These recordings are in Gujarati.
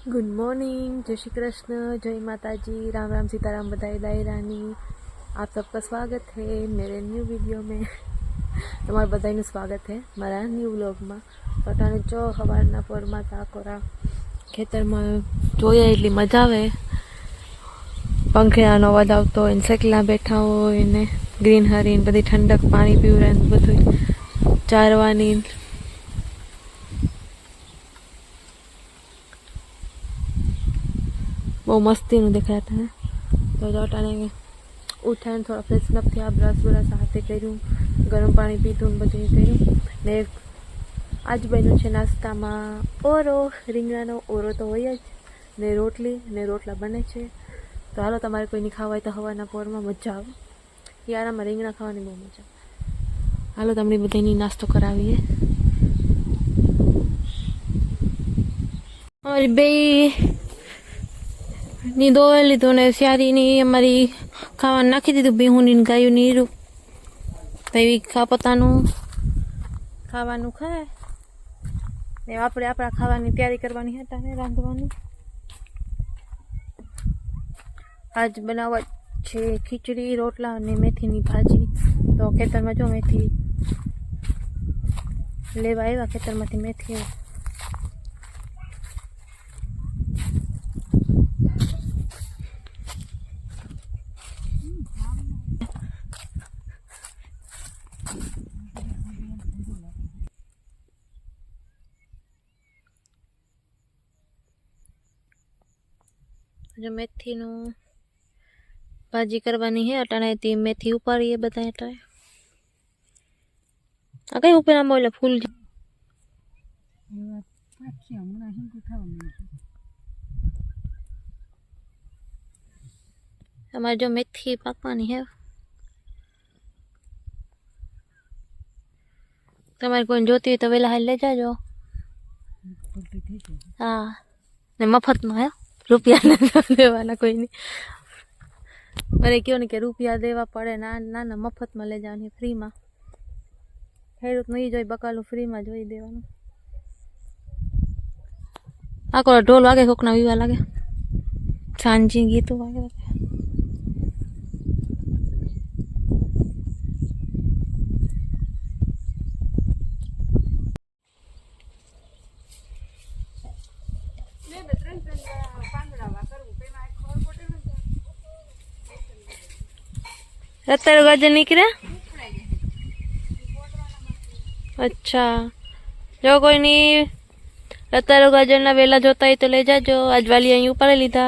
गुड मॉर्निंग, जय श्री कृष्ण, जय माता जी, राम राम सीताराम, बधाई दाई रानी। आप सबका स्वागत है मेरे न्यू वीडियो में। તમારું બધાનું સ્વાગત છે મારા ન્યૂ વ્લોગમાં। તો અટાણે જો સવારના પોરમાં તાકોરા ખેતરમાં જોયા એટલી મજા આવે। પંખીડાનો અવાજ આવતો હોય ને સેકલા બેઠા હોય ને ગ્રીનહરી ને બધી ઠંડક પાણી પીવડાને બધું ચારવાની वो मस्ती में दिख रहा था। तो जोटाने उठा थोड़ा फ्रेशन अप थे, ब्रश ब्रश हाथे करूँ, गरम पानी पीधું બધું કર્યું ને આજ બન્યું છે નાસ્તામાં ઓરો, રીંગણાનો ઓરો તો હોય જ ને રોટલી ને રોટલા બને છે। તો હાલો તમારે કોઈની ખાવા હોય તો હવાના પોરમાં મજા આવે, યારામાં રીંગણા ખાવાની બહુ મજા। હાલો તમને બધાની નાસ્તો કરાવીએ। और बे ની દોવા લીધું ને સ્યારીની અમારી ખાવાનું નાખી દીધું, બેહુની ગાયું નીરું તો એવી પોતાનું ખાવાનું ખાય ને આપણે આપણા ખાવાની તૈયારી કરવાની હતા ને રાંધવાની। આજ બનાવવા છે ખીચડી, રોટલા અને મેથીની ભાજી। તો ખેતરમાં જો મેથી લેવા આવ્યા, ખેતરમાંથી મેથી जो मेथी नो भाजी करवानी है। अटाणे थी मेथी उपाड़ी है बताए अटाणे आ कई ऊपर आम बोले फूल हमारे जो मेथी पकवानी है तमारे कोई जोती हो तो वेला हाल ले जाजो। हाँ ने मफत में है, रुपया देवाना कोई नहीं। अरे क्यों नहीं कि रुपया देवा पड़े ना ना ना, मफत में ले जानी फ्री में। खेडूत नहीं जोई बकालू फ्री में जोई देवानुं। आको ढोल वागे कोकना विवा लागे, सांजी गीतों वागे। रत्तर गजर निकले। अच्छा जो कोई नहीं रत्तर गजर ना वेला जोता है तो ले जाजो। आज वाली अहीं ऊपर लीधा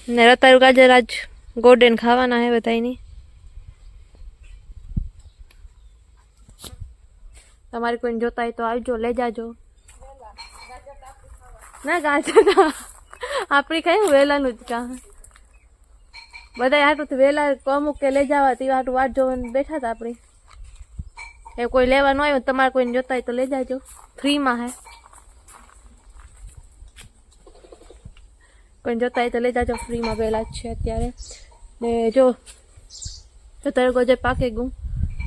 ने रत्तर गजर आज गोडेन खावाना है बताई नहीं। તમારે કોઈ જોતા હોય તો આવજો, લઈ જાજો। ના ગાજર આપણી કઈ વેલાનું જ કામ બધા હાટું વેલા અમુક કે લઈ જવા તે હાટું વાટ જોઈને બેઠા હતા આપણી। એ કોઈ લેવા ન આવ્યો, તમારે કોઈને જોતા હોય તો લઈ જાજો, ફ્રીમાં હે। કોઈ જોતા હોય તો લઈ જાજો, ફ્રીમાં વેલા જ છે અત્યારે। ને જો તરગો જે પાકે ગું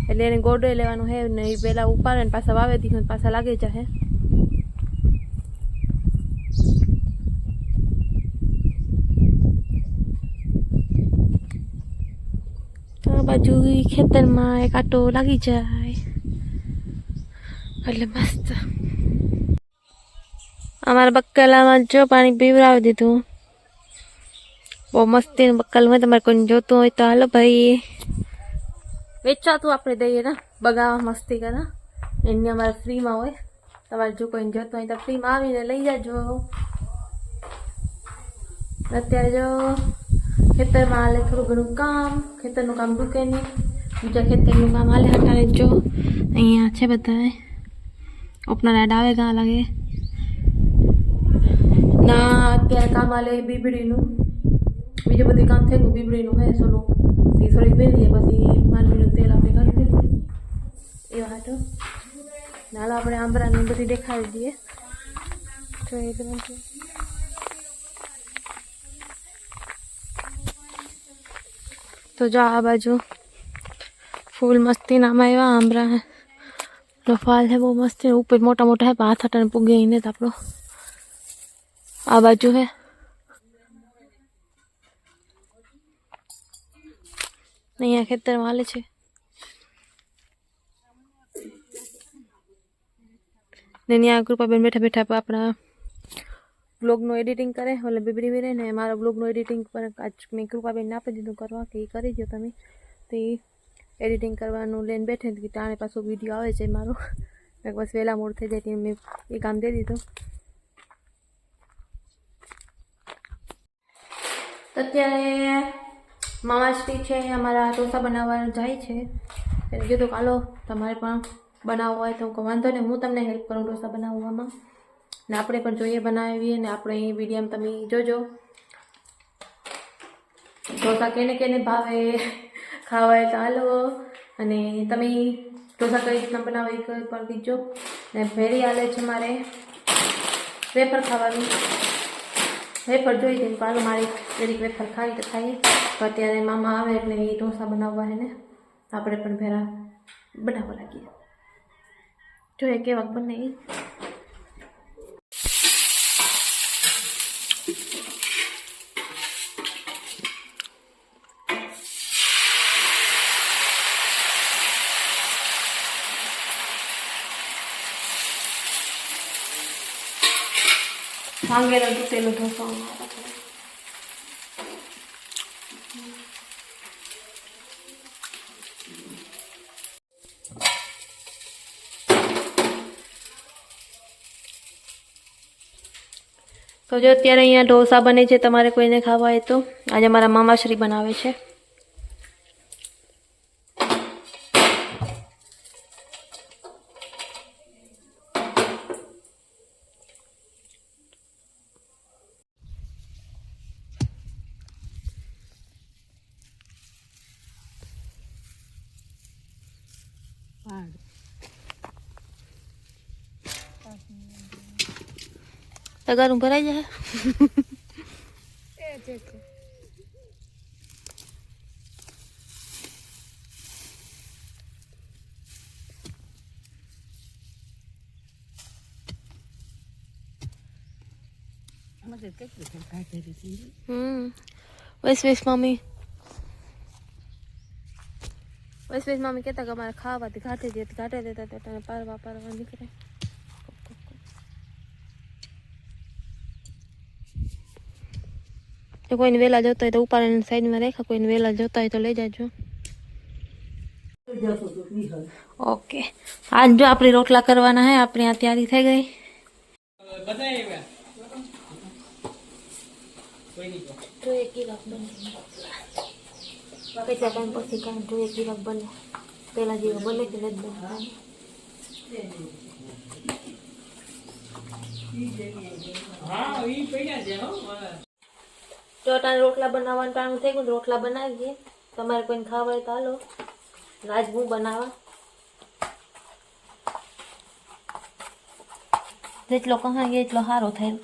એટલે એને ગોડો લેવાનું હે ને એ પેલા ઉપાડે ને પાછા વાવે દીધું ને પાછા લાગી જાય। આ બાજુ ખેતરમાં એક આટો લાગી જાય એટલે મસ્ત। અમારા બક્કલામાં જો પાણી પીવડાવી દીધું, બહુ મસ્તી બક્કલમાં। તમારે કોઈ જોતું હોય તો હાલો ભાઈ, વેચાતું આપણે દઈએ ને, બગાવા મસ્તી કરે એની અમારે ફ્રીમાં હોય। તમારે જો કોઈ જોતું હોય તો ફ્રીમાં આવીને લઈ જાજો। અત્યારે જો ખેતરમાં હાલે થોડું ઘણું કામ, ખેતરનું કામ રૂકે નહીં, બીજા ખેતરનું કામ હાલે। હટાવે જો અહીંયા છે બધા अपना डावे गाँ लगे ना અત્યારે કામ હાલે બીબડીનું, બીજું બધું કામ થઈ ગયું, બીબડીનું હે સોલો એ થોડીક વેલીએ પછી માંડવીનું તેલ આપણે કરી દઈએ એવા હાટો। નાલો આપણે આંબરાને બધી દેખાડી દઈએ તો એકદમ। तो जो आ बाजू फूल मस्ती नाम आया आंबरा है, નો ફાલ है वो मस्त है, ऊपर मोटा मोटा है, हाथ हटाने पुगे ही नहीं था आपको। आ बाजू है नहीं, खेतर में हाले छे। ने न्या कृपाबेन बैठा बैठा अपना ब्लॉगનું એડિટિંગ કરે, એટલે બીબડી વીરે ને મારા બ્લોગનું એડિટિંગ પર આજ મેં કૃપાબેનને આપી દીધું કરવા કે એ કરી દો તમે, તો એ એડિટિંગ કરવાનું લઈને બેઠે કે તાણે પાછો વિડીયો આવે છે મારો, બસ વહેલા મોડ થઈ જાય મેં એ કામ દઈ દીધું। તો અત્યારે મામાશ્રી છે અમારા ઢોસા બનાવવા જાય છે, એને કીધું કાલો તમારે પણ બનાવવો હોય તો વાંધો નહીં, હું તમને હેલ્પ કરું ઢોસા બનાવવામાં, ને આપણે પણ જોઈએ બનાવીએ ને આપણે એ વિડીયોમાં તમે જોજો ઢોસા કેને ભાવે ખાવા તો હાલો, અને તમે ઢોસા કઈ રીતના બનાવો એ પણ કીજો। ને ભેરી હાલે છે મારે વેફર ખાવાનું, વેફર જોઈ દઈને પાલો મારી દરેક વેફર ખાવી તો ખાઈએ, તો અત્યારે મામા આવે એટલે એ ઢોસા બનાવવા હે ને આપણે પણ ભેરા બનાવવા લાગીએ, જોઈએ કેવાક બને એ। ભાંગેલો તૂટેલો ઢોસો તો જો અત્યારે અહીંયા ઢોસા બને છે, તમારે કોઈને ખાવા હોય તો આજે મારા મામાશ્રી બનાવે છે। તગારું ભરાઈ જાય વૈશ્વેશ મામી કહેતા કે અમારે ખાવાથી ઘાટે દેતા તો તને પારવા નીકળે। તો કોઈને વેલા જોતા હોય તો ઉપાડીને સાઈડમાં રાખ્યા, કોઈને વેલા જોતા હોય તો લઈ જાજો। ઓકે, આજ જો આપણી રોટલા કરવાના હે, આપણી આ તૈયારી થઈ ગઈ। જોઈએ કેવાક બને, કેટલા ટાઈમ પછી કાંઈ જોઈએ કેવાક બને, પેલા જેવું બને કે નથી બનતા। જો તારે રોટલા બનાવવાનું ટાણું થઈ ગયું, રોટલા બનાવી દઈએ, તમારે કોઈને ખાવા હોય તો હાલો, આજ હું બનાવવા જેટલો કહાઈએ એટલો સારો થાય।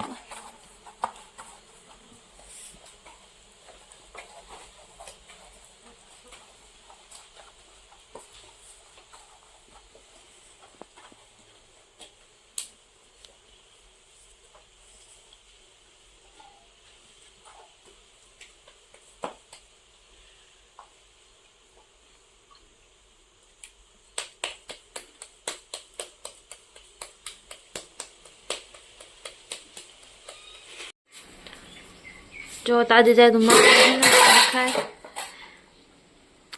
જો તાજે જાય તો ખાય,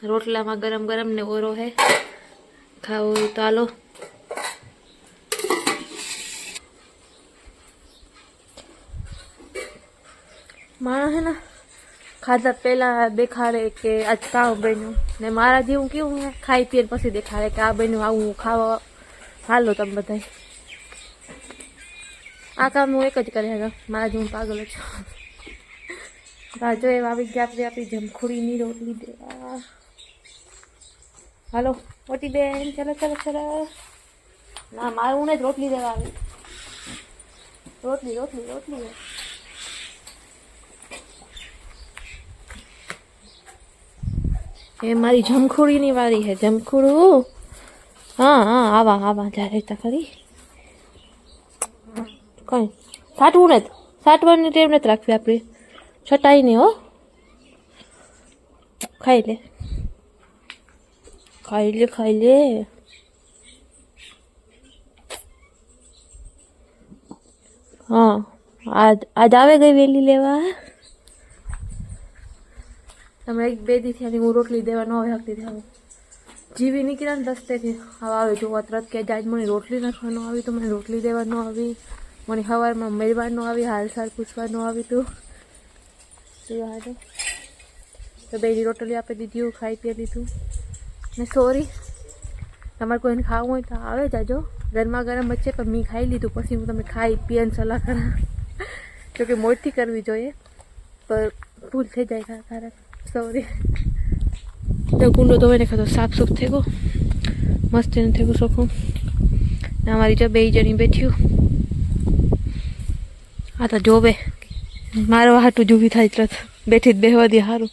રોટલામાં ગરમ ગરમ ને ઓરો હે, ખાવો હોય તો હાલો। માણસ હે ને ખાધા પહેલા દેખાડે કે આજ કામ બન્યું, ને મારા જેવું કેવું હે ખાઈ પીને પછી દેખાડે કે આ બન્યું, આવું ખાવા હાલો તમે બધા। આ કામ હું એક જ કરે, મારા જેવું પાગલ જ છું। જો એમ આવી ગયા આપણે આપણી જમખોડીની રોટલી દેવા, હાલો મોટી બેન ચલો ચલો ચલો, ના મારું ને જ રોટલી દેવા આવી, રોટલી રોટલી રોટલી એ મારી જમખોડીની વારી છે, જમખોડું હા હા આવા આવા જ્યારે તા ખરી કઈ સાટવું નથી, સાટવાની ટેવ નથી રાખવી આપણે, છટાઈ નહીં હો. ખાઈ લે ખાઈ લે ખાઈ લે. હા આજ આવે ગઈ વેલી લેવા. તમે 1-2 દીથી આની હું રોટલી દેવા ન આવી શકતી હતી. જીવી નીકળ્યા ને રસ્તેથી હવે આવે જો અતરત કે આજ મને રોટલી નાખવાનું આવી તો મને રોટલી દેવા ન આવી, મને સવારમાં મળવાનું આવી, હાલચાલ પૂછવાનું આવી. તું તો બેની રોટલી આપી દીધી, ખાઈ પી લીધું ને. સોરી, તમારે કોઈને ખાવું હોય તો આવે જાજો, ગરમા ગરમ જ છે પણ મેં ખાઈ લીધું. પછી હું તમે ખાઈ પીને સલાહ કરા, જોકે મોટથી કરવી જોઈએ પણ ભૂલ થઈ જાય તારે. સોરી. તો કુંડો તો એને ખાતો સાફ સુફ થઈ ગયો, મસ્ત એને થઈ ગયું ચોખ્ખું. ને અમારી જો 2 જણી બેઠ્યું. આ તો જોવે મારો હાટું જુવી થાય એટલે બેઠી જ બેહવા દે સારું.